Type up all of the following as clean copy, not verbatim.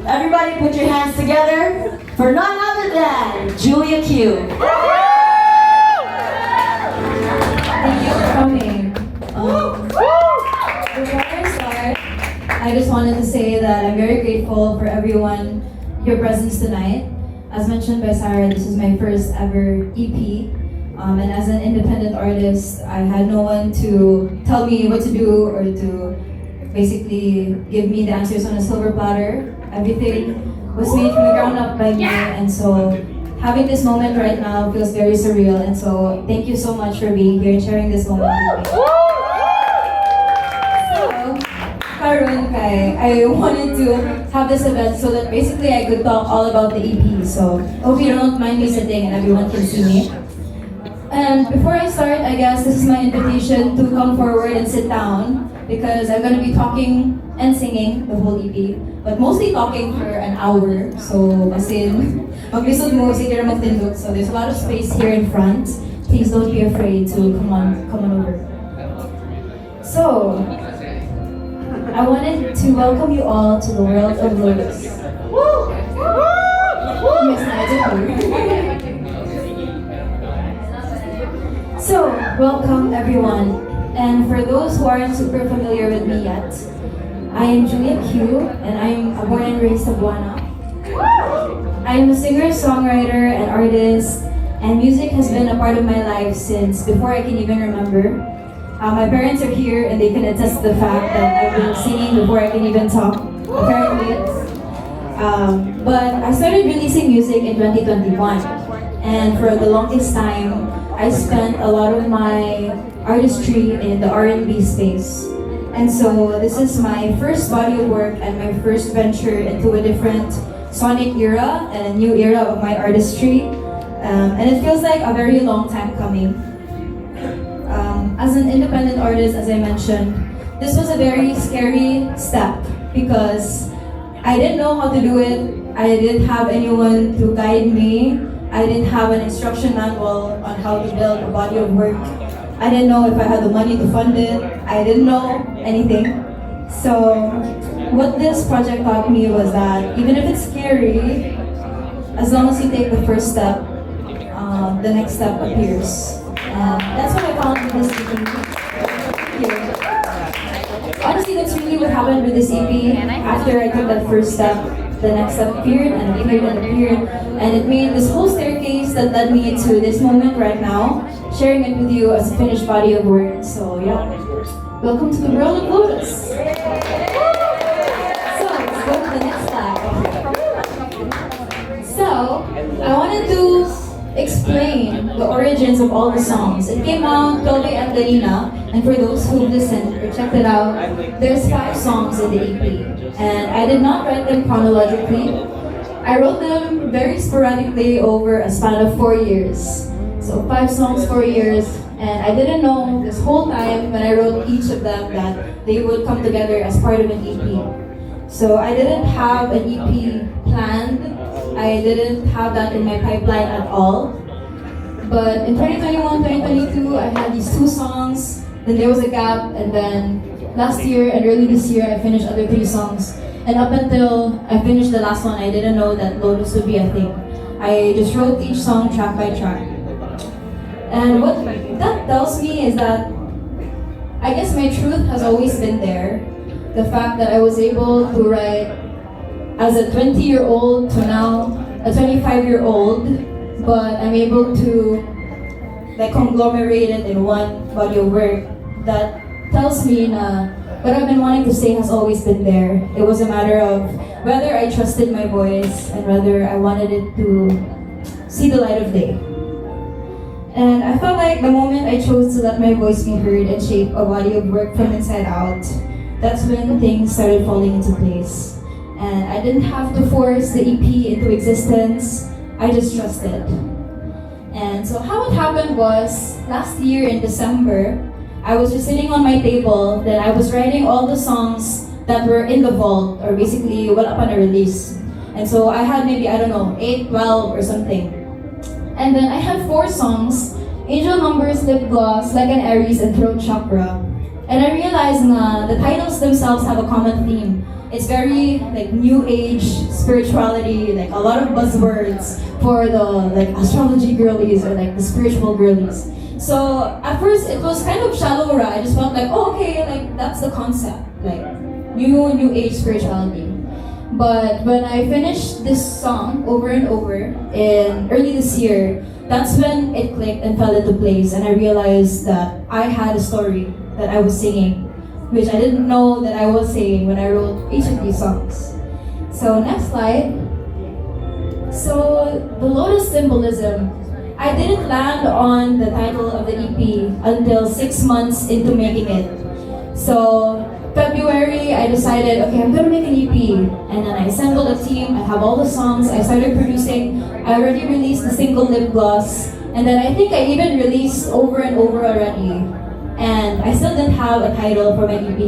Everybody put your hands together for none other than Julia Q. Thank you for coming. Before I start, I just wanted to say that I'm very grateful for everyone, your presence tonight. As mentioned by Sarah, this is my first ever EP. And as an independent artist, I had no one to tell me what to do or to basically give me the answers on a silver platter. Everything was made from the ground up by me, and so having this moment right now feels very surreal. And so thank you so much for being here and sharing this moment with me. So, karon kay, I wanted to have this event so that basically I could talk all about the EP. So hope you don't mind me sitting and everyone can see me. And before I start, I guess this is my invitation to come forward and sit down because I'm going to be talking and singing the whole EP, but mostly talking for an hour. So, basin, maglisod mo, sige na magtindot. So there's a lot of space here in front. Please don't be afraid to come on over. So, I wanted to welcome you all to the world of Lotus. Woo! Woo! So, welcome everyone. And for those who aren't super familiar with me yet, I am Julia Q, and I'm a born and raised Cebuana. I am a singer, songwriter, and artist, and music has been a part of my life since before I can even remember. My parents are here, and they can attest to the fact that I've been singing before I can even talk, apparently. But I started releasing music in 2021, and for the longest time, I spent a lot of my artistry in the R&B space. And so this is my first body of work and my first venture into a different sonic era and a new era of my artistry. And it feels like a very long time coming. As an independent artist, as I mentioned, this was a very scary step because I didn't know how to do it. I didn't have anyone to guide me. I didn't have an instruction manual on how to build a body of work. I didn't know if I had the money to fund it. I didn't know anything. So what this project taught me was that even if it's scary, as long as you take the first step, the next step appears. And that's what I found with this EP. Honestly, that's really what happened with this EP. After I took that first step, the next step appeared and appeared and appeared. And it made this whole staircase that led me to this moment right now, sharing it with you as a finished body of work. So yeah, welcome to the world of Lotus. So let's go to the next slide. So I wanted to explain the origins of all the songs. It came out 12 a.m. Darina, and for those who listened or checked it out, there's 5 songs in the EP. And I did not write them chronologically. I wrote them very sporadically over a span of 4 years. So 5 songs, 4 years, and I didn't know this whole time when I wrote each of them that they would come together as part of an EP. So I didn't have an EP planned. I didn't have that in my pipeline at all. But in 2021, 2022, I had these 2 songs, then there was a gap, and then last year and early this year, I finished other 3 songs. And up until I finished the last one, I didn't know that Lotus would be a thing. I just wrote each song track by track. And what that tells me is that I guess my truth has always been there. The fact that I was able to write as a 20-year-old to now a 25-year-old, but I'm able to like conglomerate it in one body of work that tells me na what I've been wanting to say has always been there. It was a matter of whether I trusted my voice and whether I wanted it to see the light of day. And I felt like the moment I chose to let my voice be heard and shape a body of work from inside out, that's when things started falling into place. And I didn't have to force the EP into existence, I just trusted. And so how it happened was, last year in December, I was just sitting on my table, then I was writing all the songs that were in the vault, or basically wala pa na release. And so I had maybe, I don't know, 8, 12 or something. And then I had 4 songs, Angel Numbers, Lip Gloss, Like an Aries, and Throat Chakra. And I realized na the titles themselves have a common theme. it's very like new age spirituality, like a lot of buzzwords for the like astrology girlies or like the spiritual girlies. So at first it was kind of shallow, right? I just felt like, oh, okay, like that's the concept, like new age spirituality. But when I finished this song over and over in early this year, that's when it clicked and fell into place, and I realized that I had a story that I was singing, which I didn't know that I was saying when I wrote each of these songs. So next slide. So the Lotus symbolism, I didn't land on the title of the EP until 6 months into making it. So February, I decided, okay, I'm gonna make an EP. And then I assembled a team, I have all the songs, I started producing, I already released the single Lip Gloss, and then I think I even released Over and Over already. And I still didn't have a title for my EP.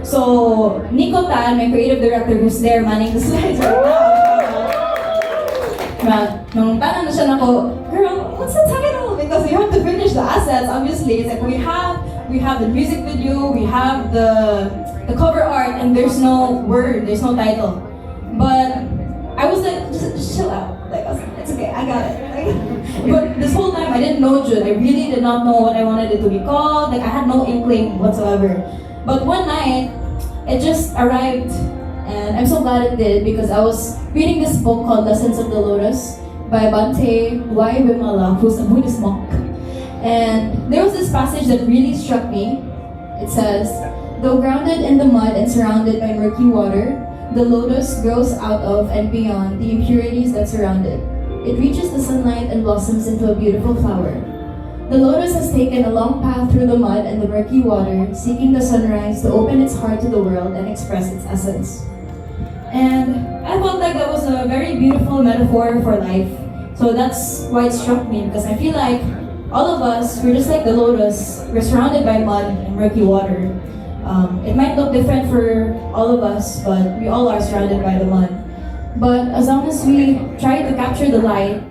So Nico Tan, my creative director who's there manning the slides right now, nung tanong na siya nako, girl, what's the title? Because you have to finish the assets, obviously. It's like we have the music video, we have the cover art, and there's no word, there's no title. But I was like, just chill out. Like, I was like, it's okay, I got it. Like, but this whole time I didn't know June. I really did not know what I wanted it to be called. Like, I had no inkling whatsoever. But one night, it just arrived, and I'm so glad it did because I was reading this book called Lessons of the Lotus by Bante Y. Wimala, who's a Buddhist monk. And there was this passage that really struck me. It says, though grounded in the mud and surrounded by murky water, the lotus grows out of and beyond the impurities that surround it. It reaches the sunlight and blossoms into a beautiful flower. The lotus has taken a long path through the mud and the murky water, seeking the sunrise to open its heart to the world and express its essence. And I felt like that was a very beautiful metaphor for life. So that's why it struck me, because I feel like all of us, we're just like the lotus. We're surrounded by mud and murky water. It might look different for all of us, but we all are surrounded by the mud. But as long as we try to capture the light,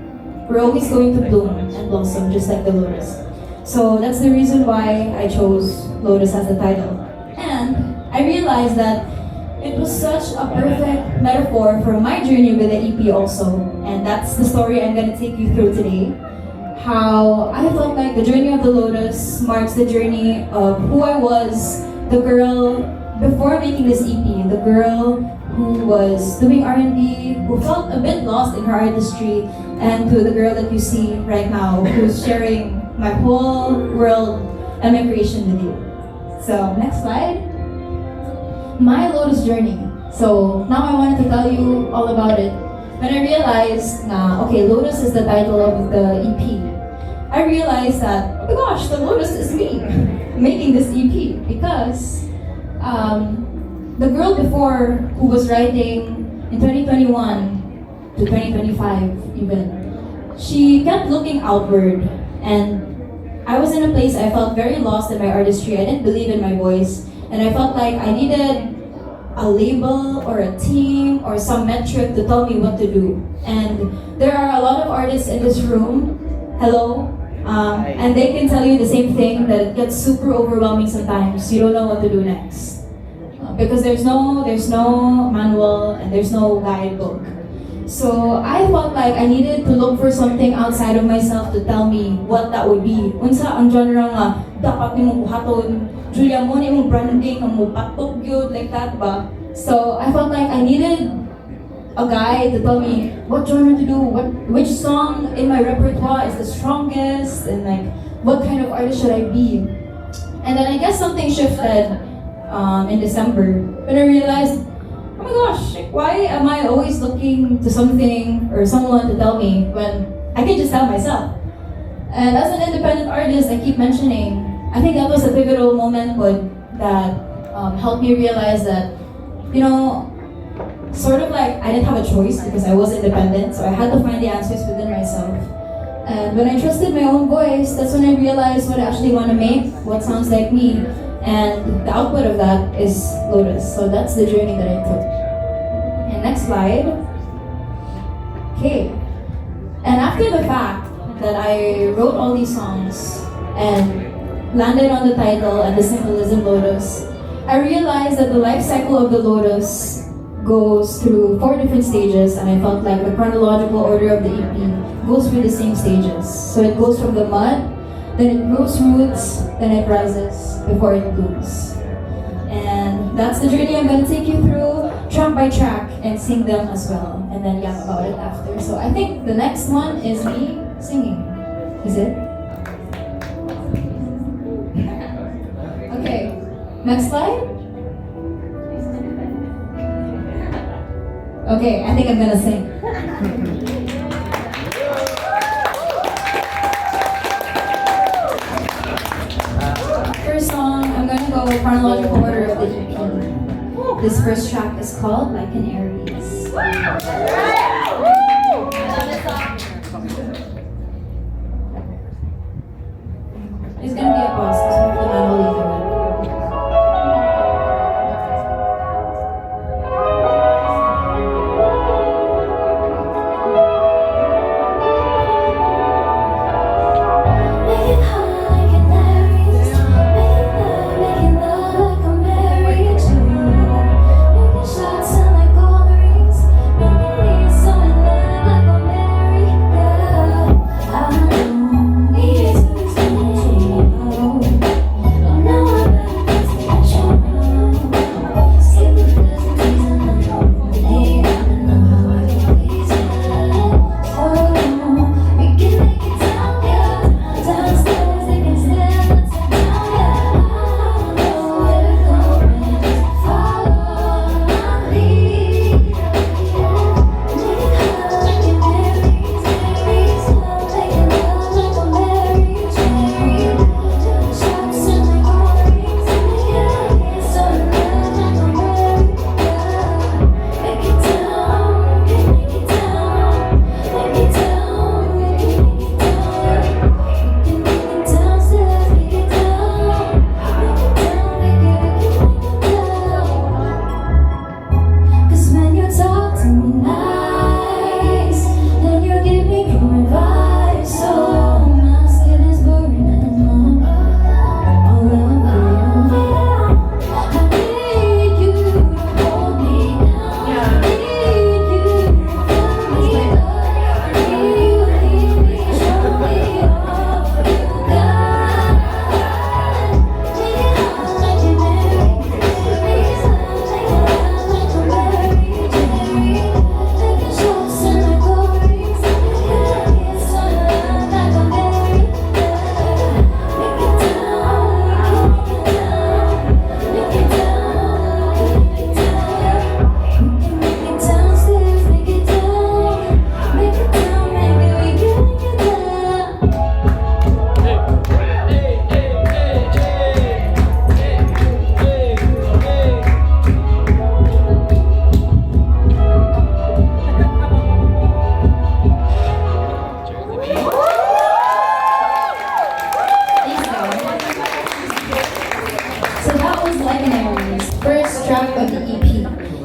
we're always going to bloom and blossom just like the lotus. So that's the reason why I chose Lotus as the title. And I realized that it was such a perfect metaphor for my journey with the EP also. And that's the story I'm going to take you through today. How I felt like the journey of the Lotus marks the journey of who I was, the girl before making this EP, the girl who was doing R&B, who felt a bit lost in her artistry, and to the girl that you see right now, who's sharing my whole world and my creation with you. So, next slide. My Lotus journey. So, now I wanted to tell you all about it. When I realized na, okay, Lotus is the title of the EP, I realized that, oh my gosh, the Lotus is me making this EP, because the girl before who was writing in 2021 to 2025 even, she kept looking outward, and I was in a place I felt very lost in my artistry. I didn't believe in my voice, and I felt like I needed a label or a team or some metric to tell me what to do. And there are a lot of artists in this room, hello, and they can tell you the same thing, that it gets super overwhelming sometimes. You don't know what to do next. Because there's no manual and there's no guidebook. So I felt like I needed to look for something outside of myself to tell me what that would be. Unsa ang genre nga dapat nimong buhaton, Julia mo nimong branding ang mo patok gyud like that ba. So I felt like I needed a guide to tell me what genre to do, which song in my repertoire is the strongest, and like what kind of artist should I be. And then I guess something shifted in December when I realized, oh my gosh, like, why am I always looking to something or someone to tell me when I can just tell myself? And as an independent artist, I keep mentioning, I think that was a pivotal moment that helped me realize that, you know, sort of like I didn't have a choice because I was independent, so I had to find the answers within myself. And when I trusted my own voice, that's when I realized what I actually want to make, what sounds like me. And the output of that is Lotus. So that's the journey that I took. And next slide. Okay. And after the fact that I wrote all these songs and landed on the title and the symbolism Lotus, I realized that the life cycle of the Lotus goes through 4 different stages, and I felt like the chronological order of the EP goes through the same stages. So it goes from the mud, then it grows roots, then it rises before it blooms. And that's the journey I'm gonna take you through track by track and sing them as well, and then yap about it after. So I think the next one is me singing. Is it? Okay, next slide. Okay, I think I'm gonna sing. First song, I'm gonna go with chronological order of the EP. This first track is called Like an Aries. There's gonna be a pause because half the man will leave the room.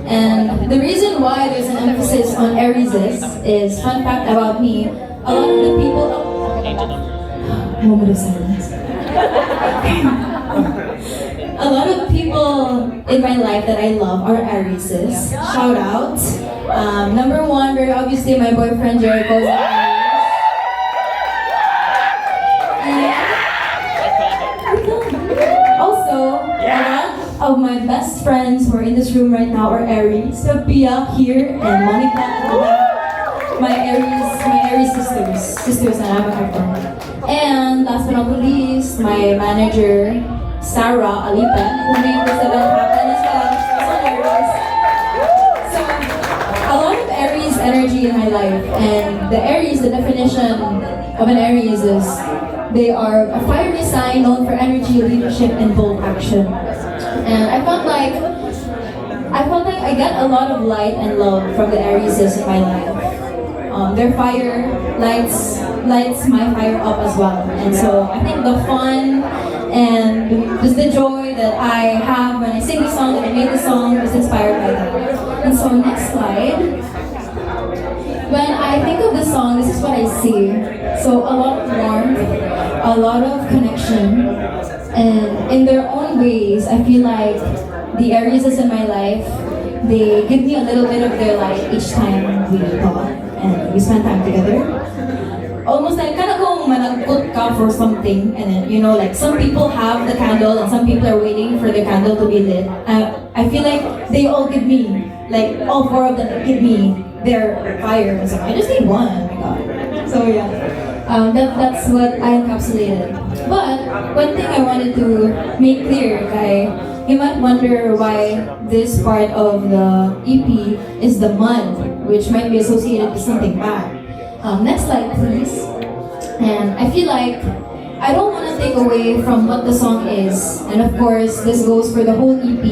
And the reason why there's an emphasis on Arieses is, fun fact about me, a lot of the people... Moment of silence. A lot of people in my life that I love are Arieses. Shout out. Number one, very obviously, my boyfriend Jericho's an Aries. Also, a lot of my best friends who are in this room right now are Aries. So Pia here and Monica at the back. My Aries sisters, and I'm a couple. And last but not the least, my manager Sarah Alipen, who made this event happen as well. She's an Aries. So a lot of Aries energy in my life, and the Aries, the definition of an Aries is they are a fiery sign known for energy, leadership, and bold action. And I felt like I get a lot of light and love from the Arieses in my life. Their fire lights my fire up as well. And so I think the fun and just the joy that I have when I sing the song, that I made the song, is inspired by that. And so next slide. When I think of the song, this is what I see. So a lot of warmth, a lot of connection, and in their own ways, I feel like the Arieses in my life, they give me a little bit of their light each time we talk and we spend time together. Almost like kind of kung managkot ka for something, and then like some people have the candle and some people are waiting for the candle to be lit. I feel like they all give me, like all four of them give me their fire. So I just need one. Oh my god. So yeah, that's what I encapsulated. But one thing I wanted to make clear, guy, you might wonder why this part of the EP is the mud, which might be associated with something bad. Next slide, please. And I feel like I don't want to take away from what the song is. And of course, this goes for the whole EP.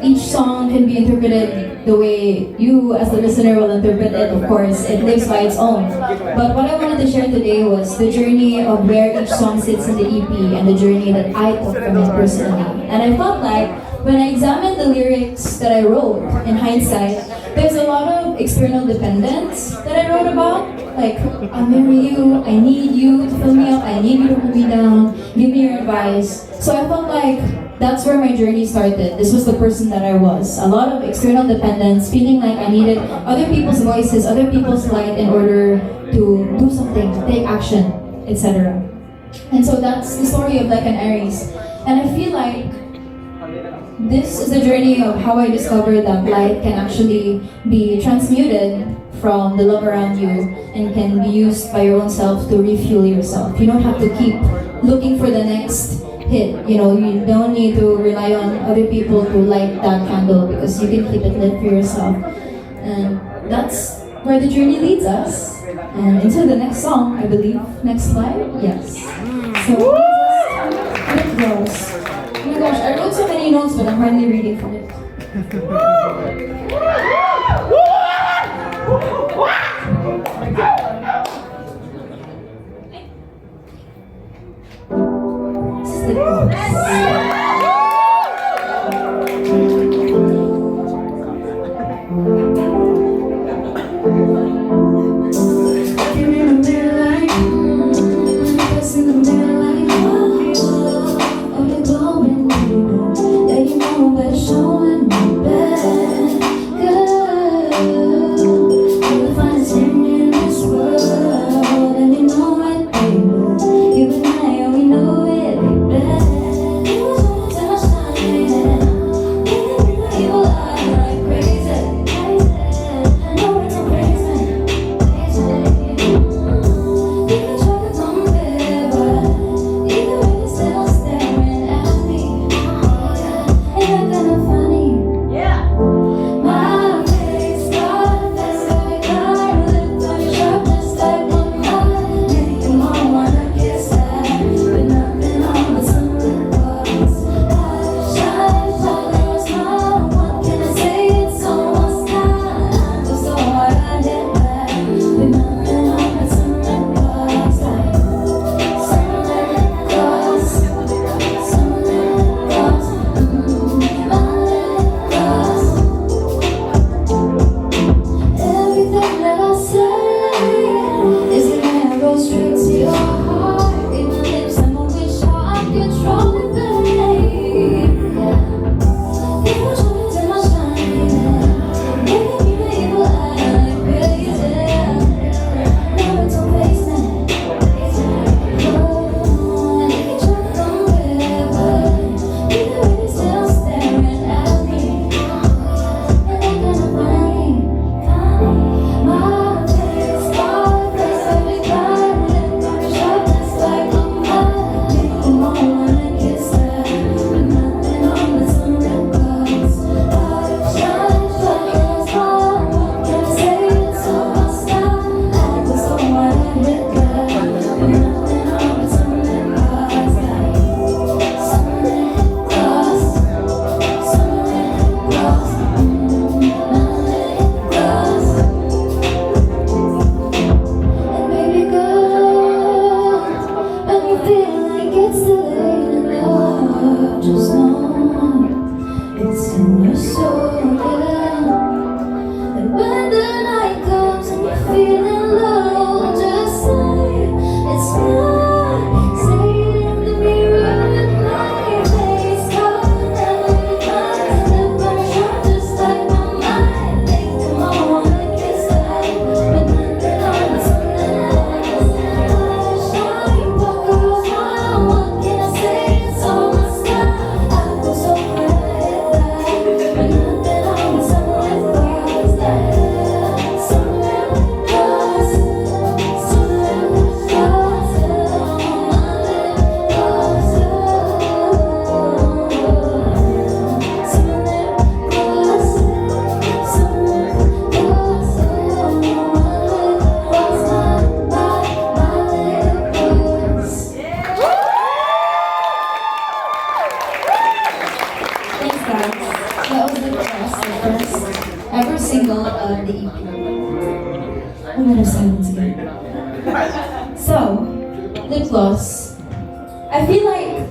Each song can be interpreted the way you as the listener will interpret it. Of course, it lives by its own. But what I wanted to share today was the journey of where each song sits in the EP and the journey that I took from it personally. And I felt like when I examined the lyrics that I wrote, in hindsight, there's a lot of external dependence that I wrote about. Like, I'll marry you, I need you to fill me up, I need you to hold me down, give me your advice. So I felt like that's where my journey started. This was the person that I was. A lot of external dependence, feeling like I needed other people's voices, other people's light in order to do something, to take action, etc. And so that's the story of Like an Aries. And I feel like this is the journey of how I discovered that light can actually be transmuted from the love around you and can be used by your own self to refuel yourself. You don't have to keep looking for the next hit. You don't need to rely on other people to light that candle because you can keep it lit for yourself. And that's where the journey leads us. And into the next song, I believe. Next slide? Yes. So, it goes. Oh my gosh, I wrote so many notes, but I'm hardly reading from it. This is the chorus. You and I, we know it, baby. moment of silence again. So, lip gloss. I feel like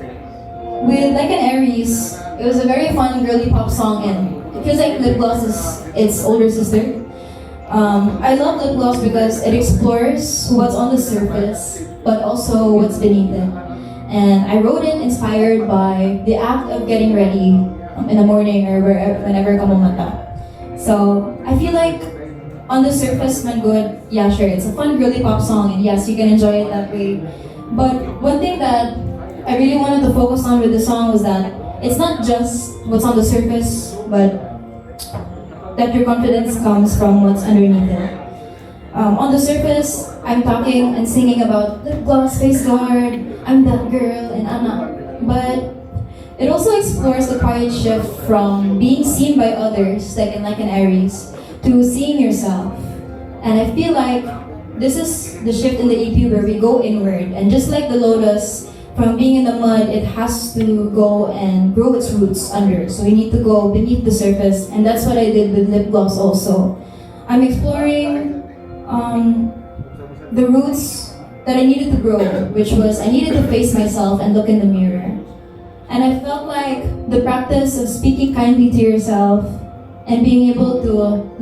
with Like an Aries, it was a very fun girly pop song, and it feels like lip gloss is its older sister. I love lip gloss because it explores what's on the surface, but also what's beneath it. And I wrote it inspired by the act of getting ready in the morning or whenever kamumata. So I feel like on the surface, man good, yeah sure, it's a fun girly pop song, and yes, you can enjoy it that way. But one thing that I really wanted to focus on with the song was that it's not just what's on the surface, but that your confidence comes from what's underneath it. On the surface, I'm talking and singing about lip gloss, face guard, I'm that girl, and I'm not. But it also explores the quiet shift from being seen by others, like an Aries, to seeing yourself. And I feel like this is the shift in the EP where we go inward. And just like the Lotus, from being in the mud, it has to go and grow its roots under. So we need to go beneath the surface, and that's what I did with lip gloss also. I'm exploring the roots that I needed to grow, which was I needed to face myself and look in the mirror. And I felt like the practice of speaking kindly to yourself and being able to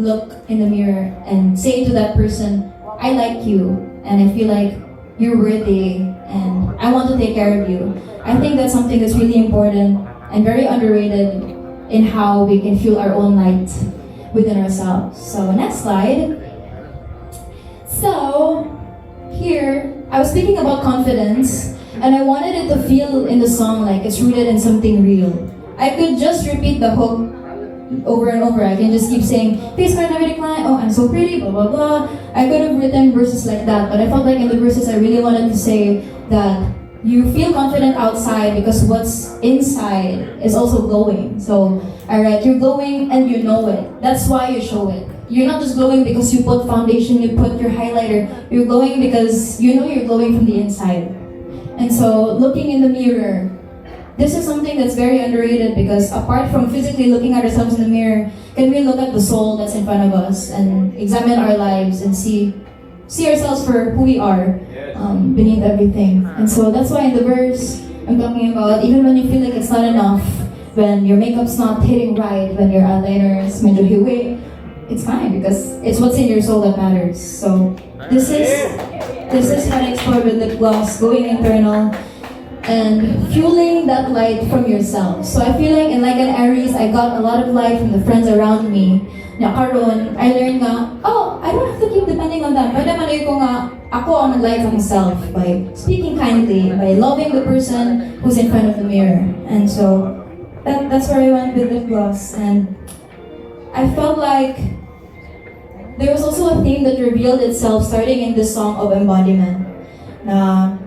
look in the mirror and say to that person, I like you, and I feel like you're worthy, and I want to take care of you. I think that's something that's really important and very underrated in how we can feel our own light within ourselves. So next slide. So here, I was speaking about confidence, and I wanted it to feel in the song like it's rooted in something real. I could just repeat the hook over and over. I can just keep saying, face card never decline, oh I'm so pretty, blah blah blah. I could have written verses like that, but I felt like in the verses I really wanted to say that you feel confident outside because what's inside is also glowing. So, alright, you're glowing and you know it. That's why you show it. You're not just glowing because you put foundation, you put your highlighter. You're glowing because you know you're glowing from the inside. And so, looking in the mirror, this is something that's very underrated because apart from physically looking at ourselves in the mirror, can we look at the soul that's in front of us and examine our lives and see ourselves for who we are beneath everything. And so that's why in the verse, I'm talking about even when you feel like it's not enough, when your makeup's not hitting right, when your eyeliner is medyo hiwi, it's fine because it's what's in your soul that matters. So this is what I explored with lip gloss, going internal, and fueling that light from yourself. So I feel like in Like an Aries, I got a lot of light from the friends around me. Na karon, I learned nga, oh, I don't have to keep depending on them. Pwede man ko nga, ako ang light of myself by speaking kindly, by loving the person who's in front of the mirror. And so, that's where I went with lip gloss. And I felt like there was also a theme that revealed itself starting in this song of embodiment. Na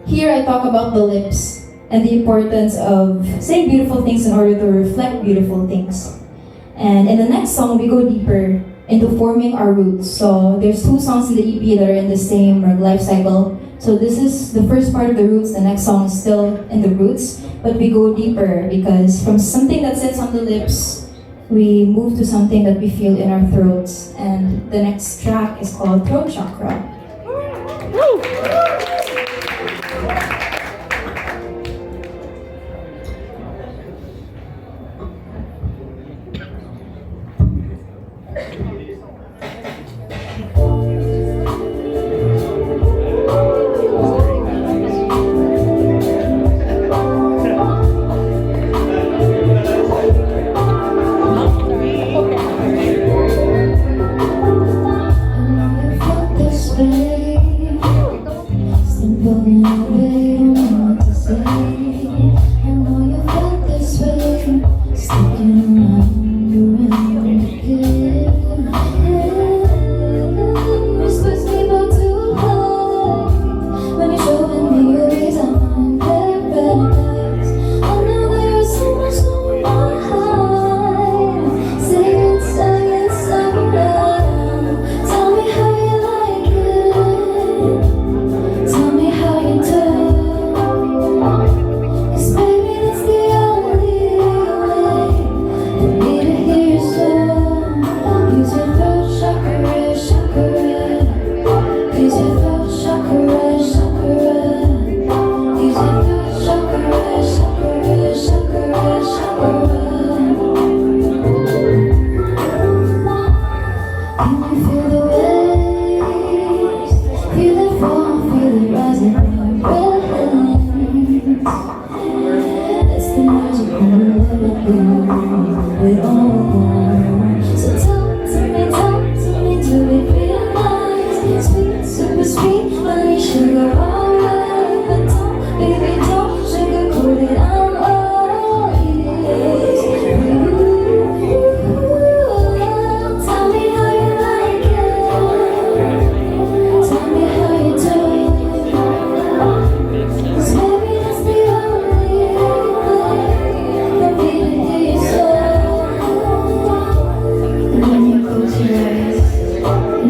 here I talk about the lips and the importance of saying beautiful things in order to reflect beautiful things. And in the next song, we go deeper into forming our roots. So there's 2 songs in the EP that are in the same life cycle. So this is the first part of the roots, the next song is still in the roots, but we go deeper because from something that sits on the lips, we move to something that we feel in our throats. And the next track is called Throat Chakra. This way, still going away.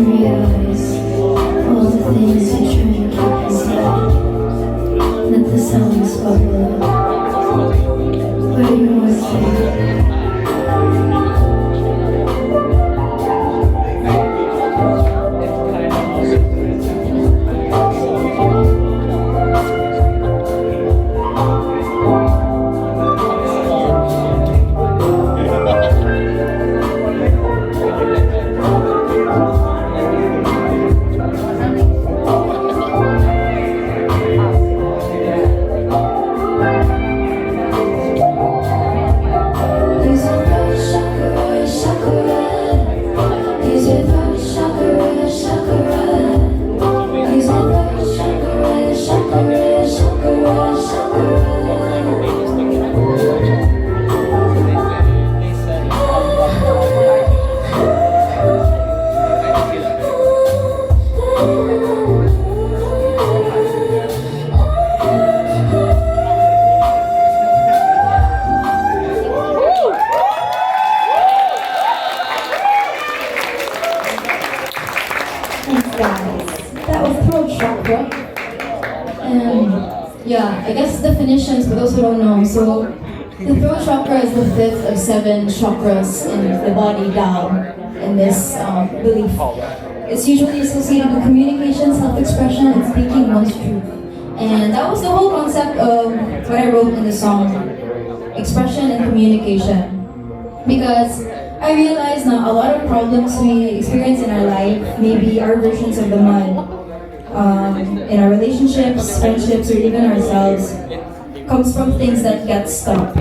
realize all the things you're trying to keep inside. That the sounds bubble up, but you know it's there. That was throat chakra. And yeah, I guess definitions for those who don't know. So the throat chakra is the fifth of 7 chakras in the body down in this belief. It's usually associated with communication, self-expression, and speaking one's truth. And that was the whole concept of what I wrote in the song, expression and communication. Because I realized now a lot of problems we experience in our life, maybe our versions of the mud, in our relationships, friendships, or even ourselves, comes from things that get stuck.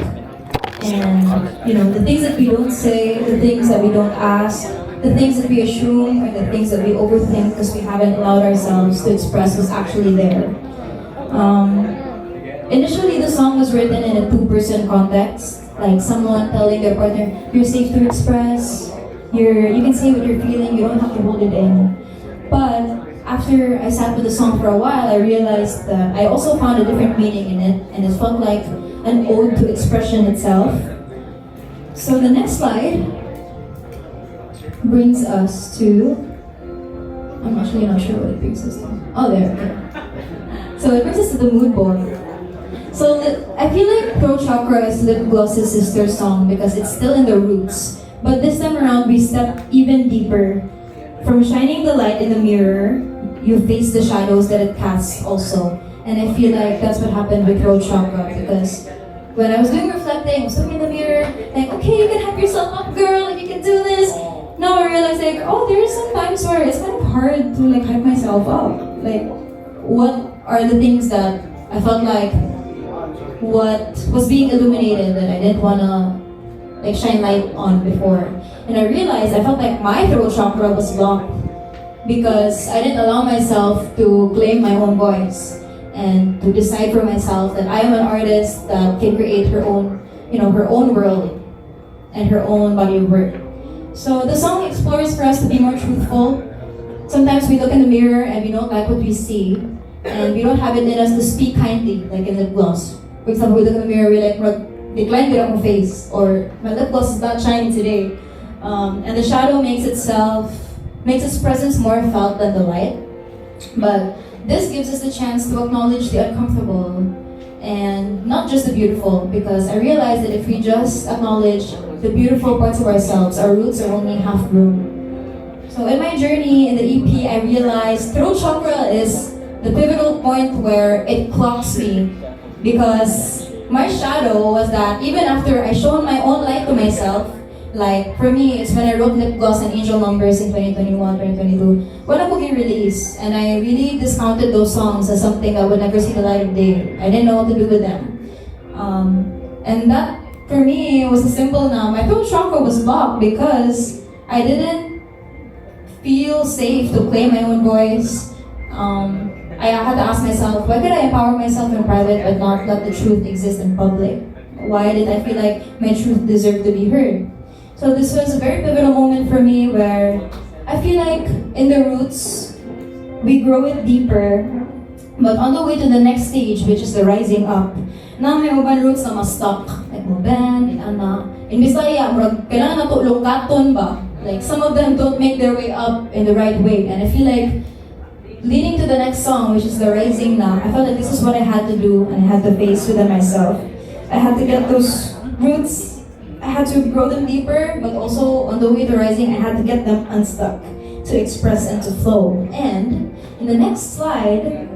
And the things that we don't say, the things that we don't ask, the things that we assume, or the things that we overthink because we haven't allowed ourselves to express what's actually there. Initially, the song was written in a 2-person context. Like someone telling their partner, you're safe to express, you can say what you're feeling, you don't have to hold it in. But after I sat with the song for a while, I realized that I also found a different meaning in it, and it felt like an ode to expression itself. So the next slide brings us to, I'm actually not sure what it brings us to. Oh, there, okay. So it brings us to the mood board. So I feel like Throat Chakra is Lip Gloss's sister song because it's still in the roots. But this time around, we step even deeper. From shining the light in the mirror, you face the shadows that it casts also. And I feel like that's what happened with Throat Chakra because when I was doing reflecting, I was looking in the mirror, like, okay, you can hype yourself up, girl, like you can do this. Now I realize like, oh, there are some times where it's kind of hard to like hype myself up. Like, what are the things that I felt like what was being illuminated that I didn't wanna like shine light on before. And I realized I felt like my throat chakra was blocked because I didn't allow myself to claim my own voice and to decide for myself that I am an artist that can create her own, her own world and her own body of work. So the song explores for us to be more truthful. Sometimes we look in the mirror and we don't like what we see and we don't have it in us to speak kindly, like in the gloss. For example, we look in the mirror, we're like, decline good on my face, or my lip gloss is not shining today. And the shadow makes its presence more felt than the light. But this gives us the chance to acknowledge the uncomfortable and not just the beautiful, because I realized that if we just acknowledge the beautiful parts of ourselves, our roots are only half room. So in my journey in the EP, I realized throat chakra is the pivotal point where it clocks me. Because my shadow was that even after I shone my own light to myself, like for me, it's when I wrote Lip Gloss and Angel Numbers in 2021, 2022, when I booking release, and I really discounted those songs as something that would never see the light of day. I didn't know what to do with them. And that, for me, was a simple now. My throat chakra was blocked because I didn't feel safe to claim my own voice. I had to ask myself, why could I empower myself in private but not let the truth exist in public? Why did I feel like my truth deserved to be heard? So this was a very pivotal moment for me where I feel like in the roots, we grow it deeper, but on the way to the next stage, which is the rising up, na may uban roots na mas stuck. Like mo band, in Bisaya, kailangan na to lungkaton ba? Like some of them don't make their way up in the right way. And I feel like leading to the next song, which is the Rising Na, I felt like this is what I had to do and I had to face within myself. I had to get those roots, I had to grow them deeper, but also on the way to rising, I had to get them unstuck to express and to flow. And in the next slide,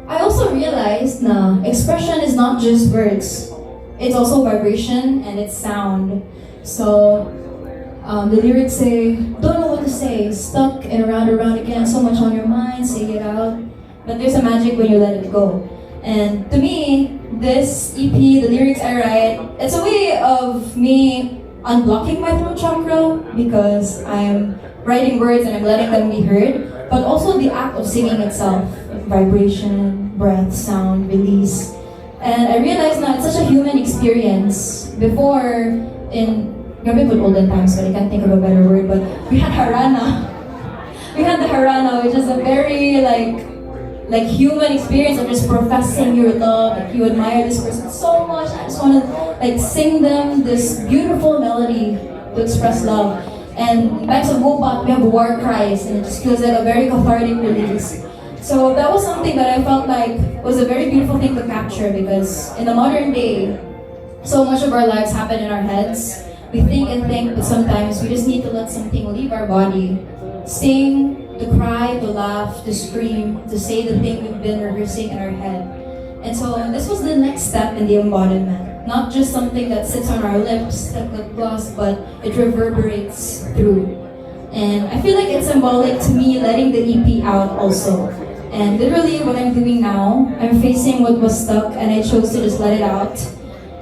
I also realized na expression is not just words, it's also vibration and it's sound. So the lyrics say, don't know what to say, stuck and around again, so much on your mind, say it out. But there's a magic when you let it go. And to me, this EP, the lyrics I write, it's a way of me unblocking my throat chakra because I'm writing words and I'm letting them be heard, but also the act of singing itself, like vibration, breath, sound, release. And I realized now it's such a human experience. Before, in maybe with olden times, but I can't think of a better word, but we had harana. We had the harana, which is a very like human experience of just professing your love, like you admire this person so much, I just want to like sing them this beautiful melody to express love. And in times of Wobat, we have war cries, and it just feels like a very cathartic release. So that was something that I felt like was a very beautiful thing to capture because in the modern day, so much of our lives happen in our heads. We think and think, but sometimes we just need to let something leave our body. Sing, to cry, to laugh, to scream, to say the thing we've been rehearsing in our head. And so this was the next step in the embodiment. Not just something that sits on our lips like lip gloss, but it reverberates through. And I feel like it's symbolic to me letting the EP out also. And literally what I'm doing now, I'm facing what was stuck and I chose to just let it out.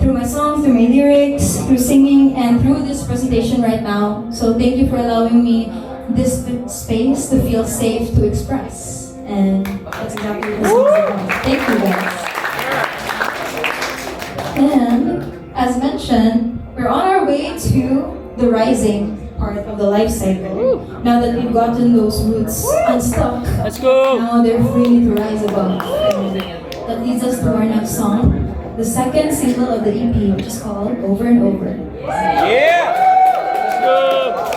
Through my song, through my lyrics, through singing, and through this presentation right now. So thank you for allowing me this space to feel safe to express. And that's exactly what this is about. Thank you guys. And as mentioned, we're on our way to the rising part of the life cycle. Now that we've gotten those roots unstuck, Let's go! now they're free to rise above. And that leads us to our next song, the second single of the EP, which is called Over and Over. Yeah! Let's go!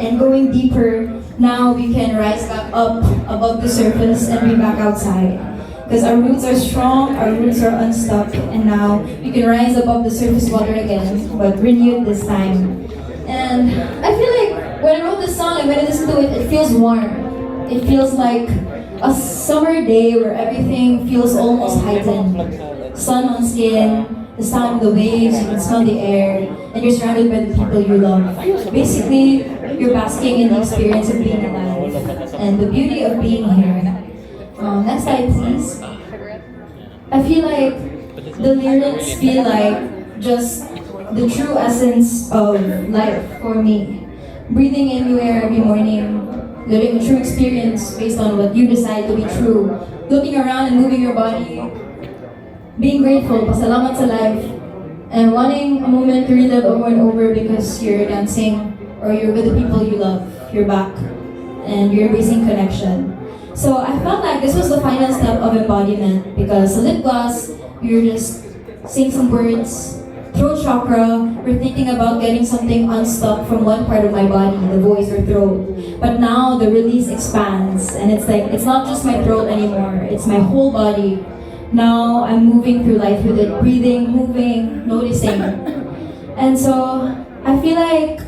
and going deeper, now we can rise back up above the surface and be back outside. Because our roots are strong, our roots are unstuck, and now we can rise above the surface water again, but renewed this time. And I feel like when I wrote this song and when I listen to it, it feels warm. It feels like a summer day where everything feels almost heightened. Sun on skin, the sound of the waves, you can smell the air, and you're surrounded by the people you love. Basically, you're basking in the experience of being alive and the beauty of being here. Next slide, please. I feel like the lyrics feel like just the true essence of life for me. Breathing in new air every morning, living a true experience based on what you decide to be true, looking around and moving your body, being grateful, pasalamat sa life, and wanting a moment to relive over and over because you're dancing or you're with the people you love, you're back, and you're embracing connection. So I felt like this was the final step of embodiment because the lip gloss, you're just saying some words, throat chakra, we're thinking about getting something unstuck from one part of my body, the voice or throat. But now the release expands and it's like, it's not just my throat anymore, it's my whole body. Now I'm moving through life with it, breathing, moving, noticing. And so I feel like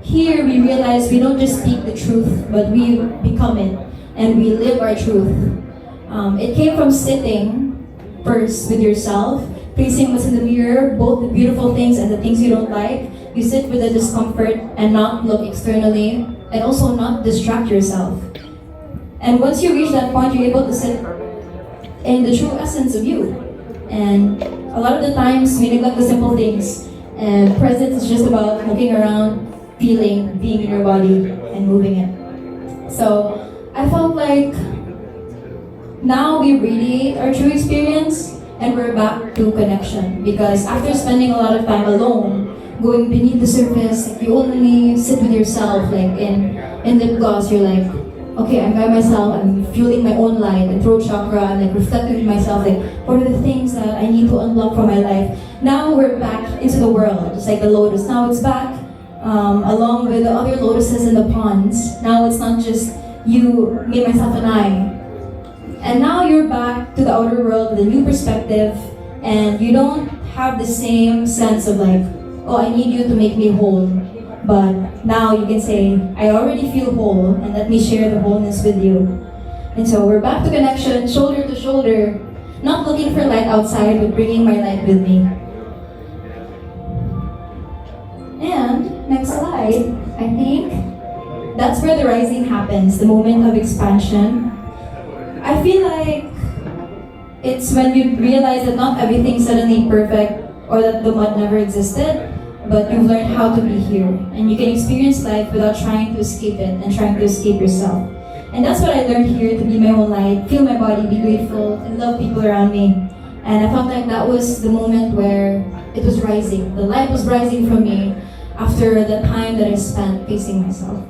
here we realize we don't just speak the truth, but we become it and we live our truth. It came from sitting first with yourself, facing what's in the mirror, both the beautiful things and the things you don't like. You sit with the discomfort and not look externally, and also not distract yourself. And once you reach that point, you're able to sit in the true essence of you. And a lot of the times, we neglect the simple things. And presence is just about looking around, feeling, being in your body, and moving it. So I felt like now we radiate our true experience and we're back to connection. Because after spending a lot of time alone, going beneath the surface, like you only sit with yourself, like in lip gloss, you're like, okay, I'm by myself, I'm fueling my own light, and throat chakra, and like reflecting with myself, like, what are the things that I need to unlock from my life? Now we're back into the world, just like the lotus. Now it's back, along with the other lotuses in the ponds. Now it's not just you, me, myself, and I. And now you're back to the outer world with a new perspective, and you don't have the same sense of like, oh, I need you to make me whole. But now you can say, I already feel whole, and let me share the wholeness with you. And so we're back to connection, shoulder to shoulder, not looking for light outside, but bringing my light with me. And next slide, I think that's where the rising happens, the moment of expansion. I feel like it's when you realize that not everything's suddenly perfect or that the mud never existed, but you've learned how to be here. And you can experience life without trying to escape it and trying to escape yourself. And that's what I learned here, to be my own light, feel my body, be grateful, and love people around me. And I felt like that was the moment where it was rising. The light was rising from me after the time that I spent facing myself.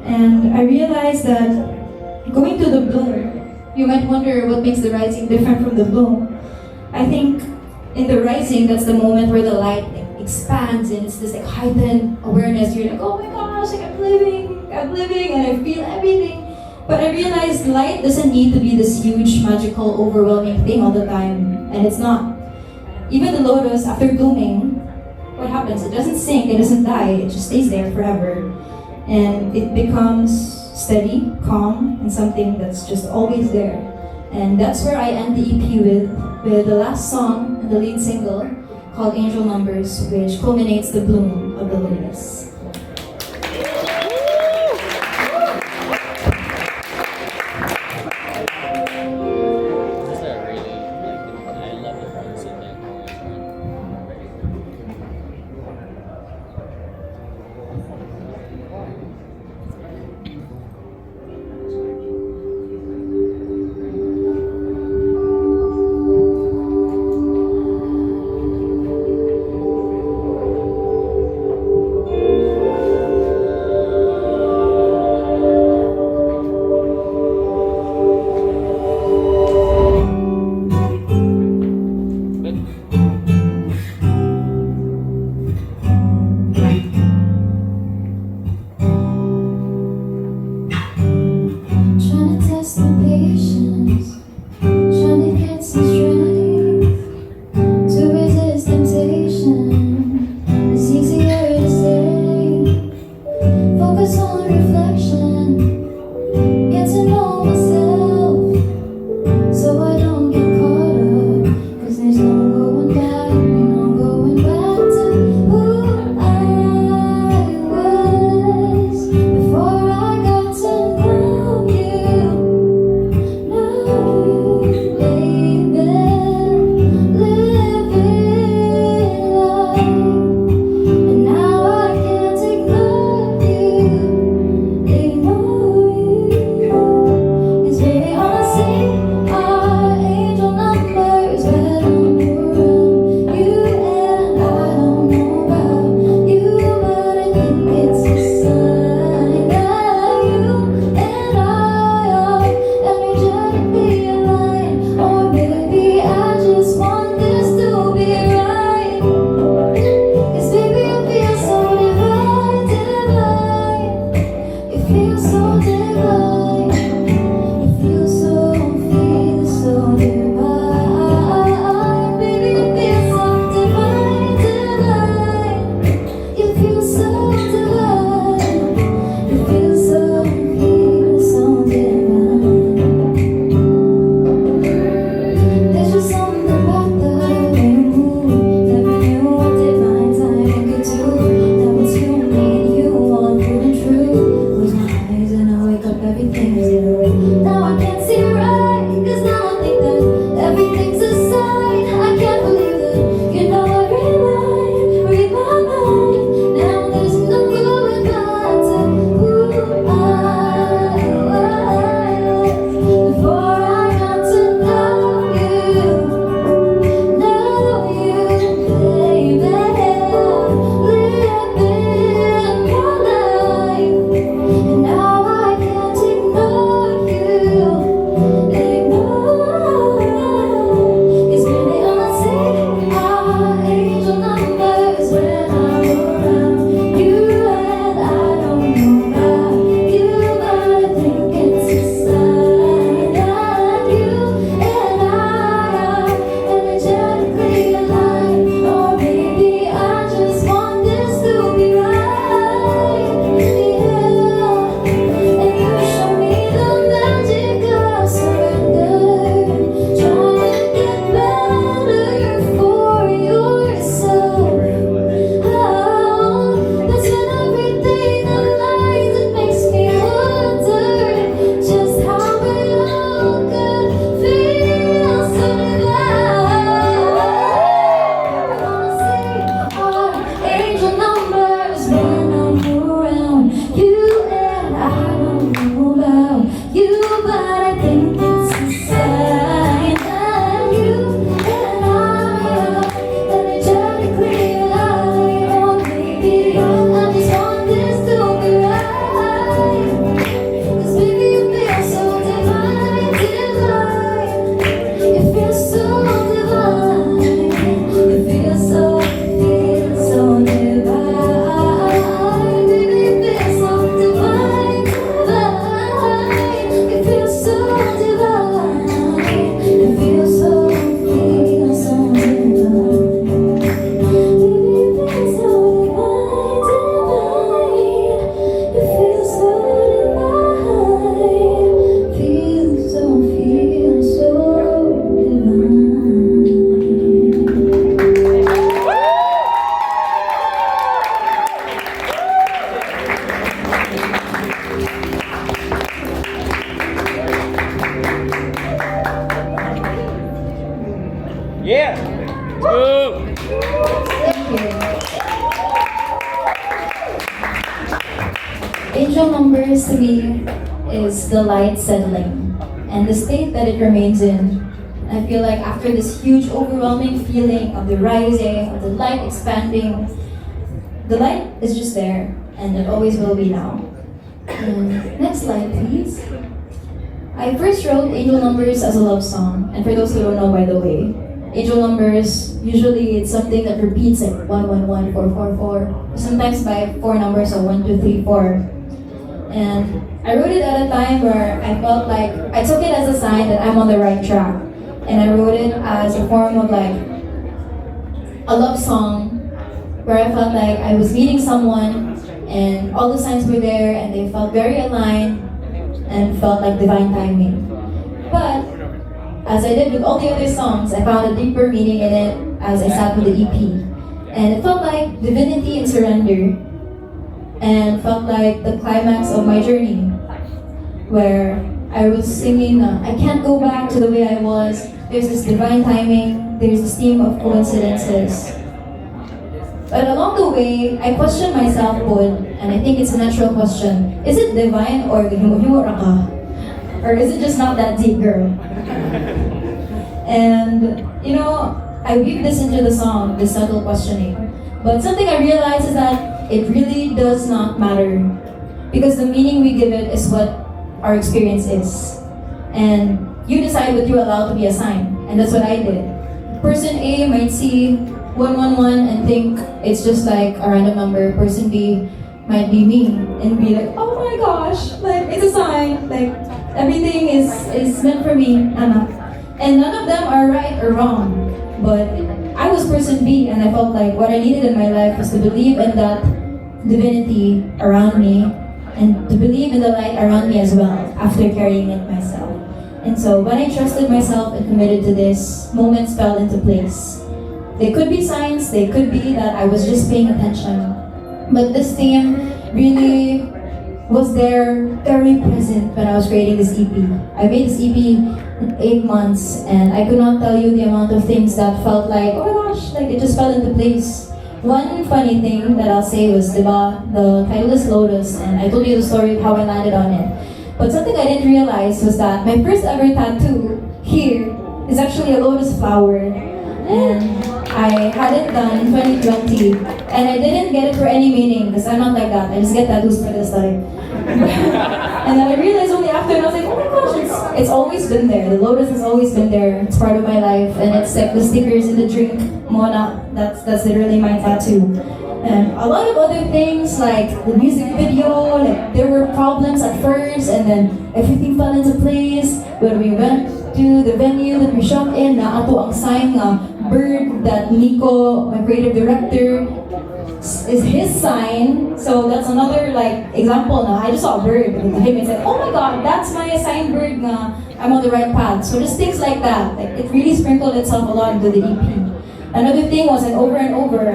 And I realized that going to the bloom, you might wonder what makes the rising different from the bloom. I think in the rising, that's the moment where the light expands and it's this like heightened awareness. You're like, oh my gosh, like I'm living, and I feel everything. But I realized light doesn't need to be this huge, magical, overwhelming thing all the time. And it's not. Even the lotus, after blooming, what happens? It doesn't sink, it doesn't die, it just stays there forever. And it becomes steady, calm, and something that's just always there. And that's where I end the EP with the last song and the lead single called Angel Numbers, which culminates the bloom of the lotus. feel so divine. You feel so divine. Baby, you feel so divine, divine. You feel so divine. You feel so divine. There's just something about the way you move. Never knew what divine timing could do. Now it's you, me, and you, all good and true. Close my eyes and I wake up, everything is there. Now I can't see right, 'cause now I think that everything's a sign. I can't believe that you know every line, read my mind. Now there's no going back to who I was before I got to know you. Know you, baby. Living my life, and now I can't ignore you. It's really unseen. Our angel numbers when I'm around you, and I don't know about you, but I think it's a sign that you and I are energetically aligned. Or maybe I just want this to be right. Yeah, and you show me the magic of surrender. Trying to get better for yourself. That's when everything aligns. It makes me wonder just how it all could feel so divine. I wanna see our angel numbers when I'm around you, and I don't know about you, but I think it's a sign that you and I are energetically aligned. Or maybe I just want this to be right. 'Cause baby, you feel so divine, divine. You feel so divine. You feel so divine. Baby, you feel so divine, divine. You feel so divine. You feel so divine. Baby, you feel so divine, divine. You feel so divine. Feel so divine. Yeah. Let's go. Thank you. Angel numbers to me is the light settling and the state that it remains in. I feel like after this huge overwhelming feeling of the rising, of the light expanding, the light is just there and it always will be now. Next slide, please. I first wrote Angel Numbers as a love song, and for those who don't know, by the way, Angel Numbers, usually it's something that repeats like 111, 444, sometimes by 4 numbers, so 1, 2, 3, 4. And I wrote it at a time where I felt like, I took it as a sign that I'm on the right track. And I wrote it as a form of like a love song where I felt like I was meeting someone and all the signs were there and they felt very aligned and felt like divine timing. But as I did with all the other songs, I found a deeper meaning in it as I sat with the EP. And it felt like divinity and surrender, and felt like the climax of my journey, where I was singing, I can't go back to the way I was, there's this divine timing, there's this theme of coincidences. But along the way, I questioned myself, and I think it's a natural question, is it divine or humuhumura ka? Or is it just not that deep, girl? And, you know, I weave this into the song, this subtle questioning. But something I realized is that it really does not matter, because the meaning we give it is what our experience is. And you decide what you allow to be a sign, and that's what I did. Person A might see 111 and think it's just like a random number. Person B might be me and be like, oh my gosh, like it's a sign, like everything is meant for me, Anna. And none of them are right or wrong, but I was person B, and I felt like what I needed in my life was to believe in that divinity around me and to believe in the light around me as well after carrying it myself. And so when I trusted myself and committed to this, moments fell into place. They could be signs, they could be that I was just paying attention. But this theme really was there, very present when I was creating this EP. I made this EP in 8 months, and I could not tell you the amount of things that felt like, oh my gosh, like it just fell into place. One funny thing that I'll say was, diba, the title is Lotus, and I told you the story of how I landed on it. But something I didn't realize was that my first ever tattoo here is actually a lotus flower. And I had it done in 2020, and I didn't get it for any meaning because I'm not like that. I just get tattoos for this life. And then I realized only after, and I was like, oh my gosh, it's always been there. The lotus has always been there. It's part of my life, and it's like the stickers in the drink, Mona. That's literally my tattoo. And a lot of other things like the music video, like there were problems at first, and then everything fell into place when we went to the venue that we shot in. Na ato ang sign nga bird that Nico, my creative director, is his sign. So that's another like example. Na I just saw a bird with him and said, oh my god, that's my sign bird. Nga I'm on the right path. So just things like that. Like it really sprinkled itself a lot into the EP. Another thing was like over and over.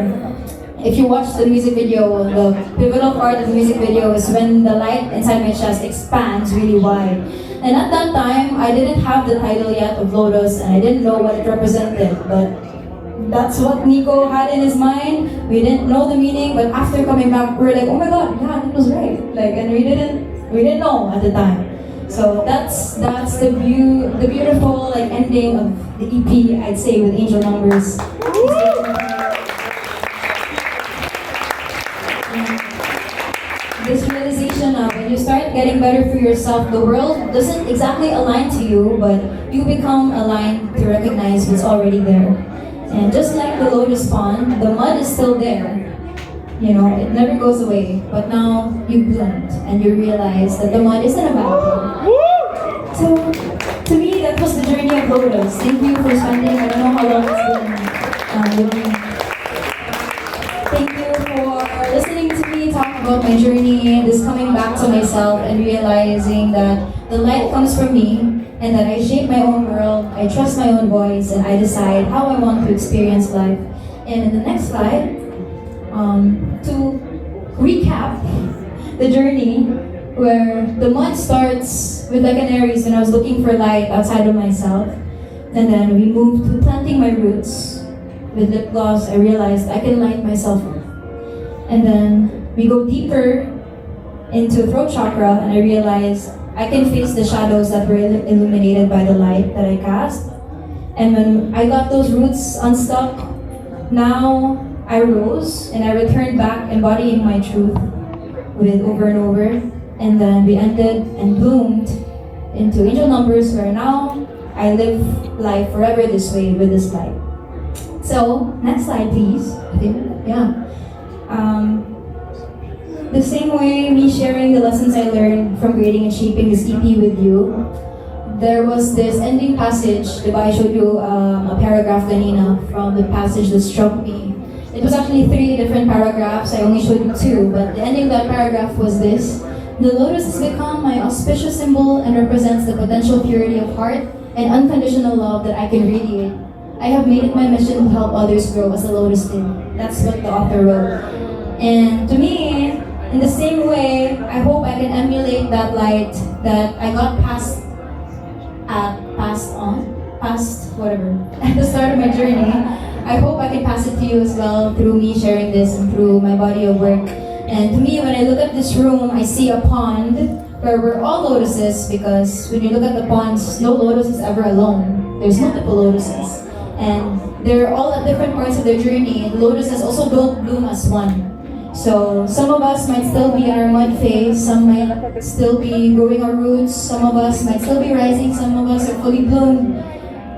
If you watch the music video, the pivotal part of the music video is when the light inside my chest expands really wide. And at that time, I didn't have the title yet of Lotus, and I didn't know what it represented, but that's what Nico had in his mind. We didn't know the meaning, but after coming back, we were like, oh my god, yeah, that was right. Like, and we didn't know at the time. So that's the beautiful like ending of the EP, I'd say, with Angel Numbers. This realization of when you start getting better for yourself, the world doesn't exactly align to you, but you become aligned to recognize what's already there. And just like the lotus pond, the mud is still there. You know, it never goes away. But now you bloomed and you realize that the mud isn't a bad thing. So, to me, that was the journey of Lotus. Thank you for spending, I don't know how long it's been. Thank you for listening to me talk about my journey, this coming back to myself and realizing that the light comes from me and that I shape my own world, I trust my own voice, and I decide how I want to experience life. And in the next slide, to recap the journey where the mud starts with like an Aries when I was looking for light outside of myself. And then we moved to planting my roots. With lip gloss, I realized I can light myself up. And then we go deeper into throat chakra, and I realized I can face the shadows that were illuminated by the light that I cast. And when I got those roots unstuck, now I rose and I returned back embodying my truth with over and over. And then we ended and bloomed into Angel Numbers, where now I live life forever this way with this light. So, next slide please. Yeah. The same way me sharing the lessons I learned from creating and shaping this EP with you, there was this ending passage, diba I showed you a paragraph kanina from the passage that struck me. It was actually 3 different paragraphs, I only showed you 2, but the ending of that paragraph was this: the lotus has become my auspicious symbol and represents the potential purity of heart and unconditional love that I can radiate. I have made it my mission to help others grow as the lotus did. That's what the author wrote. And to me, in the same way, I hope I can emulate that light that I got passed whatever, at the start of my journey. I hope I can pass it to you as well through me sharing this and through my body of work. And to me, when I look at this room, I see a pond where we're all lotuses, because when you look at the ponds, no lotus is ever alone. There's multiple lotuses. And they're all at different parts of their journey. The lotuses also don't bloom as one. So some of us might still be in our mud phase, some might still be growing our roots, some of us might still be rising, some of us are fully bloomed.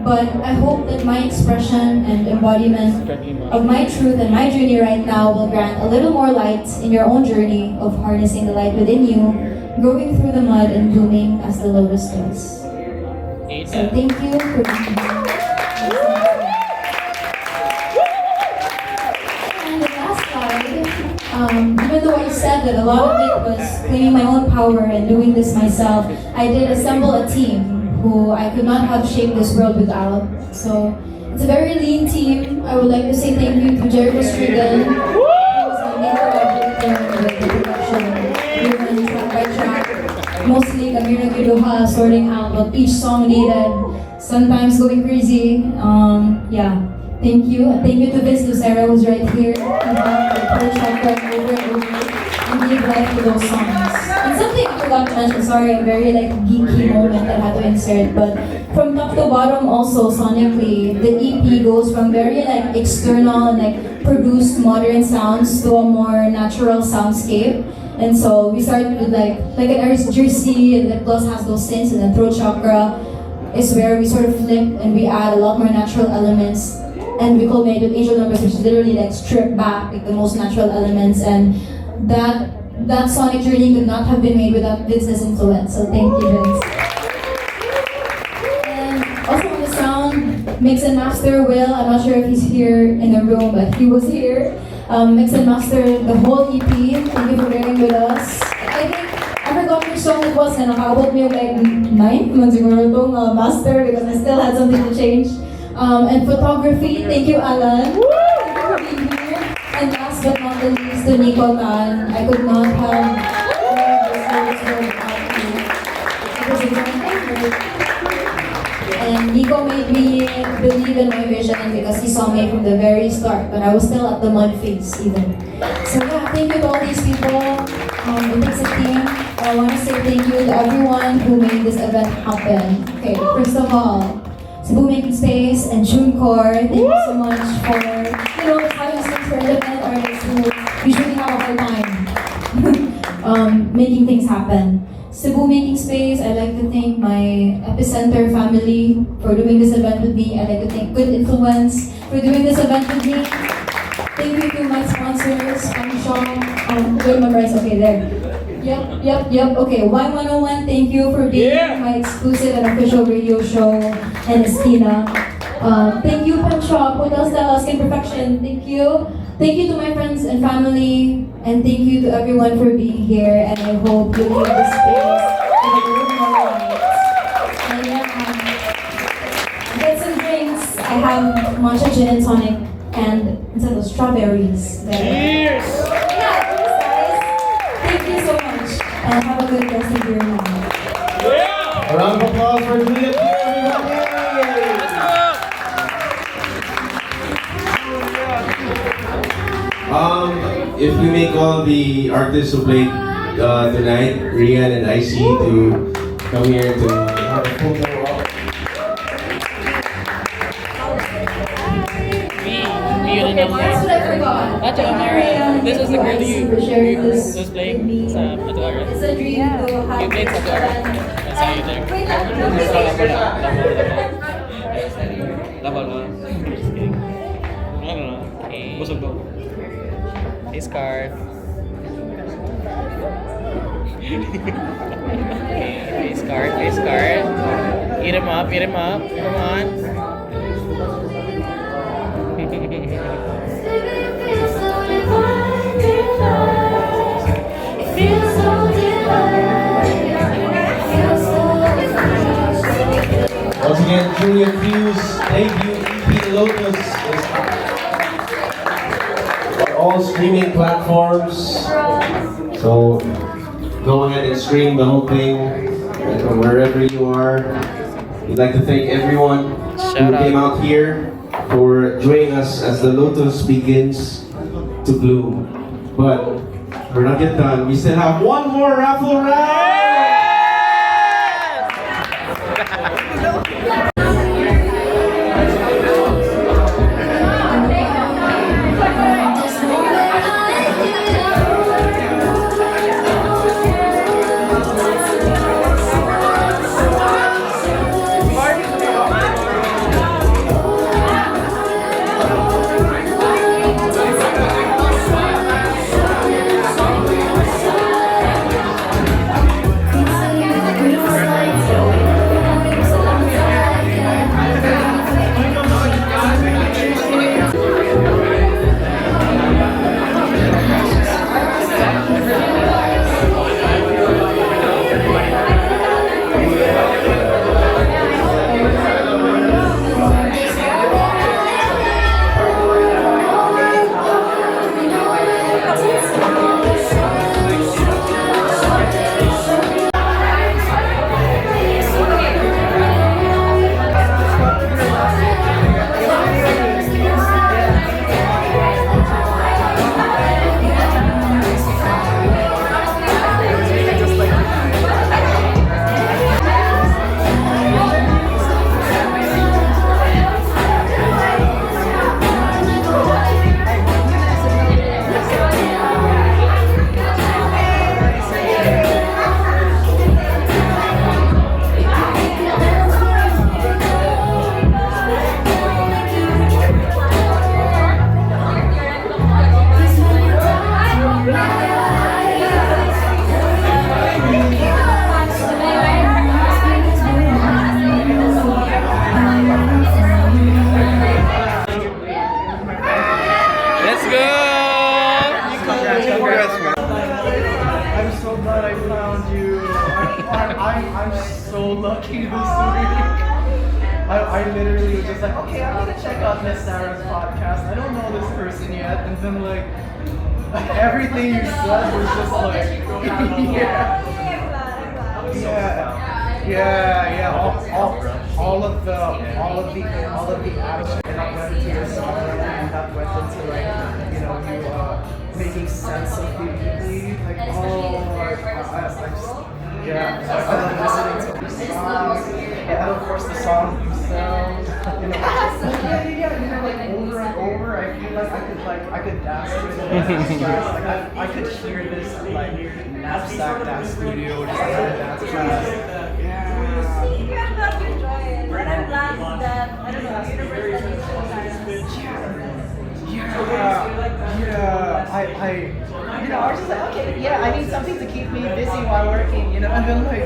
But I hope that my expression and embodiment of my truth and my journey right now will grant a little more light in your own journey of harnessing the light within you, growing through the mud and blooming as the lotus does. So thank you for being here. And the last slide, even though I said that a lot of it was claiming my own power and doing this myself, I did assemble a team who I could not have shaped this world without. So it's a very lean team. I would like to say thank you to Jerry Strigan, who was my main collaborator with the production, even track by track. Mostly kami nagkiduha, sorting out what each song needed, sometimes going crazy. Yeah, thank you. And thank you to Vince Lucero, who's right here. He helped the whole chakra over and over and gave life to those songs. And something I forgot to mention, sorry, a very like geeky moment that I had to insert, but from top to bottom also sonically, the EP goes from very like external and like produced modern sounds to a more natural soundscape. And so we started with like an Aries Jersey, and then plus has those synths, and then throat chakra is where we sort of flip and we add a lot more natural elements. And we culminate with Angel Numbers, which is literally like stripped back like the most natural elements, and that sonic journey could not have been made without Vince's influence. So thank you, Vince. And also on the sound, mix and master Will. I'm not sure if he's here in the room, but he was here. Mix and master the whole EP. Thank you for bearing with us. I think I forgot which song it was, and nakaabot me like 9 man siguro itong master because I still had something to change. And photography, thank you, Alan. Thank you for being here. And last but not the least, to Nico Tan. I could not have this world without you. It was a joint effort. And Nico made me believe in my vision because he saw me from the very start, but I was still at the mud phase even. So yeah, thank you to all these people. It takes a team. I want to say thank you to everyone who made this event happen. Okay, first of all, Cebu Making Space and TuneCore, thank you so much for, the silence for independent artists who usually have a hard time making things happen. Cebu Making Space, I'd like to thank my Epicenter family for doing this event with me. I'd like to thank Good Influence for doing this event with me. Thank you to my sponsors, Good Memorize, okay, there. Yep. Okay, Y101, thank you for being my exclusive and official radio show, and Estina. Thank you, Pet Shop, Hotel Stella, Skin Perfection, thank you. Thank you to my friends and family, and thank you to everyone for being here, and I hope you leave this space in a little more light. And get some drinks. I have matcha gin and tonic, and instead of strawberries. Cheers! And have a good rest of your night. A round of applause for Juliet, everybody! If we make all the artists who played tonight, Rian and IC, to come here to have a photo op. That's what I forgot. This is the girl you was playing sa Matuara. It's a dream to have. You played Matuara. I saw you there. Labal mo. Just kidding. No. Busog mo. Face card. Okay, face card. Eat him up. Come on. Once again, Juliet Hughes, debut EP Lotus is on all streaming platforms. So go ahead and stream the whole thing from wherever you are. We'd like to thank everyone who came out here for joining us as the Lotus begins to bloom. But we're not yet done. We still have one more raffle round! I'm so lucky this week. I literally was just like, okay, I'm gonna check out Miss Sarah's podcast. I don't know this person yet, and then like everything you said was just like, yeah. All of the action that went into your song, and that went into like, you making sense of the EP. Like, I love listening to the songs, and of course the song you sound, like over and over. I feel like I could dance to it. Like I could hear this like knapsack dance studio, just like a dance class. And I'm glad that, I don't know, universe I was just like, okay, I need something to keep me busy while working, and then like,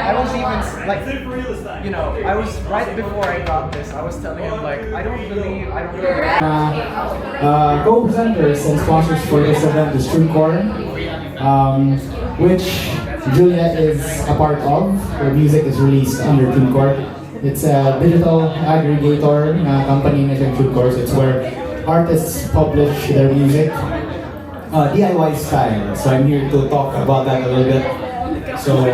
I was even like, I was right before I got this, I was telling him like, I don't believe. Co-presenters and sponsors for this event is TuneCore, which Julia is a part of. Her music is released under TuneCore. It's a digital aggregator company named TuneCore. It's where artists publish their music DIY style. So I'm here to talk about that a little bit. So